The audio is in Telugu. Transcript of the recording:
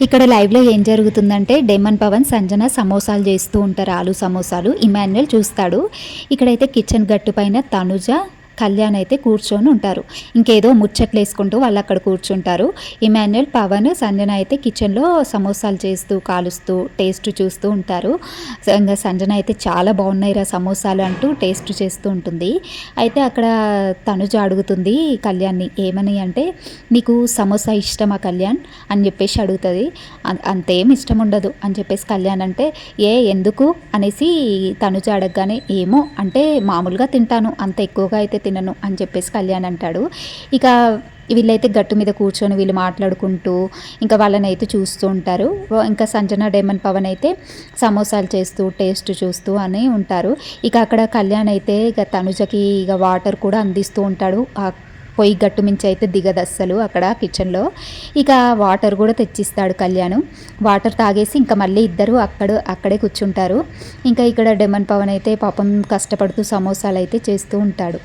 ఇక్కడ లైవ్లో ఏం జరుగుతుందంటే డేమన్ పవన్ సంజన సమోసాలు చేస్తూ ఉంటారు, ఆలు సమోసాలు. ఇమాన్యుయల్ చూస్తాడు. ఇక్కడైతే కిచెన్ గట్టు పైన తనుజ కళ్యాణ్ అయితే కూర్చొని ఉంటారు. ఇంకేదో ముచ్చట్లు వేసుకుంటూ వాళ్ళు అక్కడ కూర్చుంటారు. ఇమాన్యుయల్, పవన్, సంజన అయితే కిచెన్లో సమోసాలు చేస్తూ కాలుస్తూ టేస్ట్ చూస్తూ ఉంటారు. ఇంకా సంజన అయితే చాలా బాగున్నాయి రా సమోసాలు అంటూ టేస్ట్ చేస్తూ ఉంటుంది. అయితే అక్కడ తనుజ అడుగుతుంది కళ్యాణ్ని, ఏమని అంటే నీకు సమోసా ఇష్టమా కళ్యాణ్ అని చెప్పేసి అడుగుతుంది. అంతేం ఇష్టం ఉండదు అని చెప్పేసి కళ్యాణ్ అంటే, ఎందుకు అనేసి తనుజ అడగగానే, ఏమో అంటే మామూలుగా తింటాను, అంత ఎక్కువగా అయితే తినను అని చెప్పేసి కళ్యాణ్ అంటాడు. ఇక వీళ్ళైతే గట్టు మీద కూర్చొని వీళ్ళు మాట్లాడుకుంటూ ఇంకా వాళ్ళని అయితే చూస్తూ ఉంటారు. ఇంకా సంజన, డేమన్ పవన్ అయితే సమోసాలు చేస్తూ టేస్ట్ చూస్తూ అని ఉంటారు. ఇక అక్కడ కళ్యాణ్ అయితే ఇక తనుజకి ఇక వాటర్ కూడా అందిస్తూ ఉంటాడు. పొయ్యి గట్టు మించి అయితే దిగదు అస్సలు అక్కడ కిచెన్లో. ఇక వాటర్ కూడా తెచ్చిస్తాడు కళ్యాణ్. వాటర్ తాగేసి ఇంకా మళ్ళీ ఇద్దరు అక్కడే కూర్చుంటారు. ఇంకా ఇక్కడ డెమన్ పవన్ అయితే పాపం కష్టపడుతూ సమోసాలు అయితే చేస్తూ ఉంటాడు.